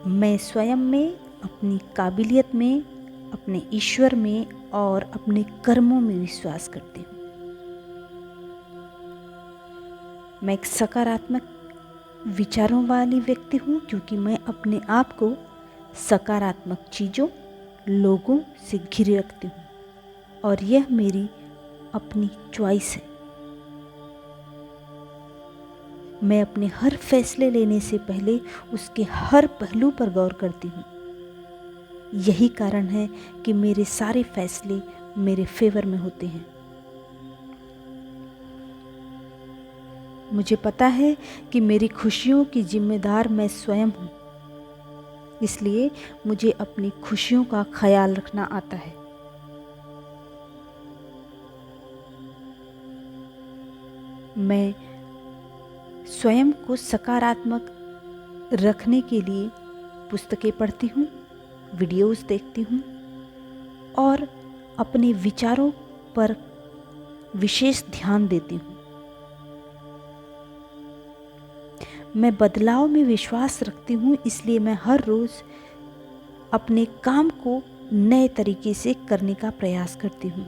मैं स्वयं में, अपनी काबिलियत में, अपने ईश्वर में और अपने कर्मों में विश्वास करती हूँ। मैं एक सकारात्मक विचारों वाली व्यक्ति हूँ क्योंकि मैं अपने आप को सकारात्मक चीज़ों, लोगों से घिरे रखती हूँ और यह मेरी अपनी चॉइस है। मैं अपने हर फैसले लेने से पहले उसके हर पहलू पर गौर करती हूँ। यही कारण है कि मेरे सारे फैसले मेरे फेवर में होते हैं। मुझे पता है कि मेरी खुशियों की जिम्मेदार मैं स्वयं हूँ, इसलिए मुझे अपनी खुशियों का ख्याल रखना आता है। मैं स्वयं को सकारात्मक रखने के लिए पुस्तकें पढ़ती हूँ, वीडियोस देखती हूँ और अपने विचारों पर विशेष ध्यान देती हूँ। मैं बदलाव में विश्वास रखती हूँ, इसलिए मैं हर रोज़ अपने काम को नए तरीके से करने का प्रयास करती हूँ।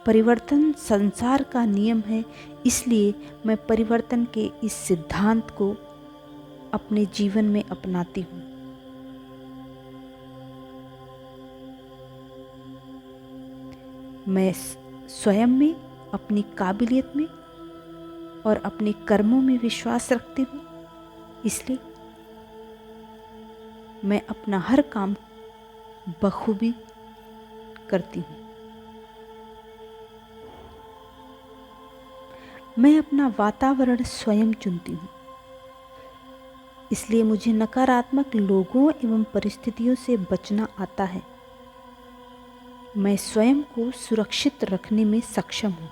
परिवर्तन संसार का नियम है, इसलिए मैं परिवर्तन के इस सिद्धांत को अपने जीवन में अपनाती हूँ। मैं स्वयं में, अपनी काबिलियत में और अपने कर्मों में विश्वास रखती हूँ, इसलिए मैं अपना हर काम बखूबी करती हूँ। मैं अपना वातावरण स्वयं चुनती हूँ, इसलिए मुझे नकारात्मक लोगों एवं परिस्थितियों से बचना आता है। मैं स्वयं को सुरक्षित रखने में सक्षम हूँ।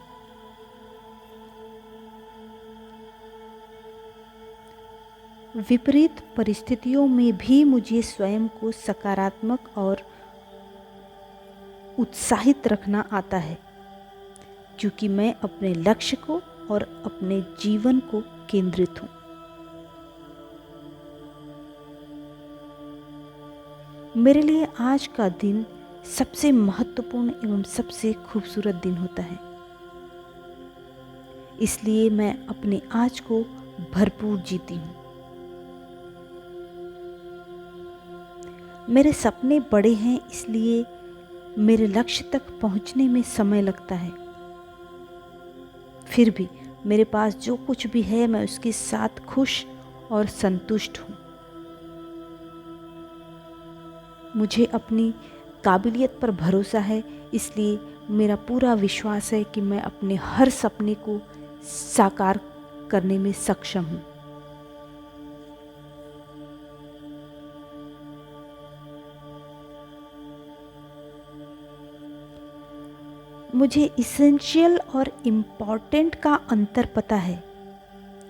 विपरीत परिस्थितियों में भी मुझे स्वयं को सकारात्मक और उत्साहित रखना आता है, क्योंकि मैं अपने लक्ष्य को और अपने जीवन को केंद्रित हूँ। मेरे लिए आज का दिन सबसे महत्वपूर्ण एवं सबसे खूबसूरत दिन होता है, इसलिए मैं अपने आज को भरपूर जीती हूँ। मेरे सपने बड़े हैं, इसलिए मेरे लक्ष्य तक पहुँचने में समय लगता है। फिर भी मेरे पास जो कुछ भी है मैं उसके साथ खुश और संतुष्ट हूँ। मुझे अपनी काबिलियत पर भरोसा है, इसलिए मेरा पूरा विश्वास है कि मैं अपने हर सपने को साकार करने में सक्षम हूँ। मुझे इसेंशियल और इम्पॉर्टेंट का अंतर पता है,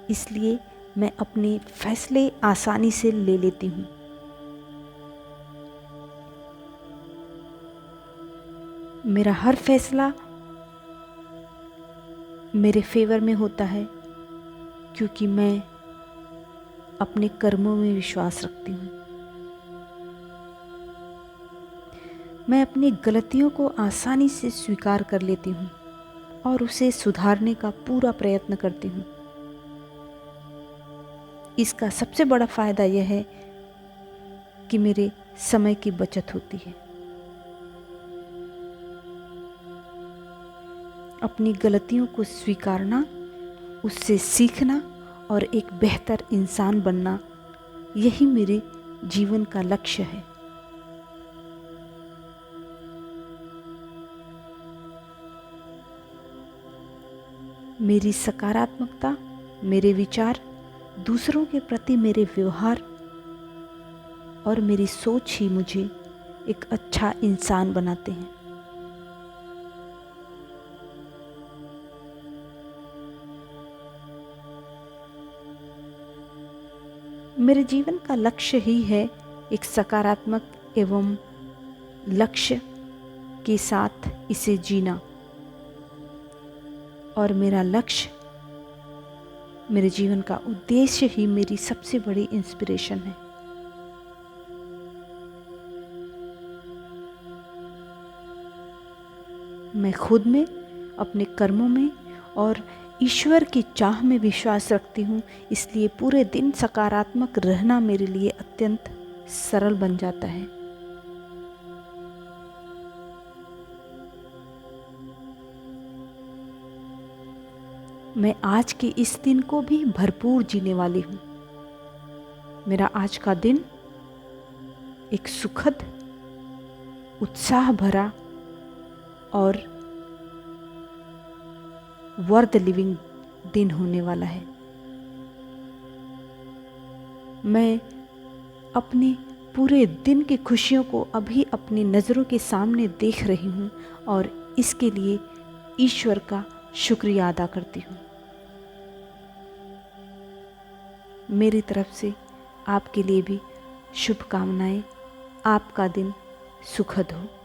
इसलिए मैं अपने फैसले आसानी से ले लेती हूँ। मेरा हर फैसला मेरे फेवर में होता है, क्योंकि मैं अपने कर्मों में विश्वास रखती हूँ। मैं अपनी गलतियों को आसानी से स्वीकार कर लेती हूँ और उसे सुधारने का पूरा प्रयत्न करती हूँ। इसका सबसे बड़ा फायदा यह है कि मेरे समय की बचत होती है। अपनी गलतियों को स्वीकारना, उससे सीखना और एक बेहतर इंसान बनना, यही मेरे जीवन का लक्ष्य है। मेरी सकारात्मकता, मेरे विचार, दूसरों के प्रति मेरे व्यवहार और मेरी सोच ही मुझे एक अच्छा इंसान बनाते हैं। मेरे जीवन का लक्ष्य ही है एक सकारात्मक एवं लक्ष्य के साथ इसे जीना, और मेरा लक्ष्य मेरे जीवन का उद्देश्य ही मेरी सबसे बड़ी इंस्पिरेशन है। मैं खुद में, अपने कर्मों में और ईश्वर की चाह में विश्वास रखती हूँ, इसलिए पूरे दिन सकारात्मक रहना मेरे लिए अत्यंत सरल बन जाता है। मैं आज के इस दिन को भी भरपूर जीने वाली हूँ। मेरा आज का दिन एक सुखद, उत्साह भरा और वर्थ लिविंग दिन होने वाला है। मैं अपने पूरे दिन की खुशियों को अभी अपनी नज़रों के सामने देख रही हूँ और इसके लिए ईश्वर का शुक्रिया अदा करती हूँ। मेरी तरफ से आपके लिए भी शुभकामनाएं। आपका दिन सुखद हो।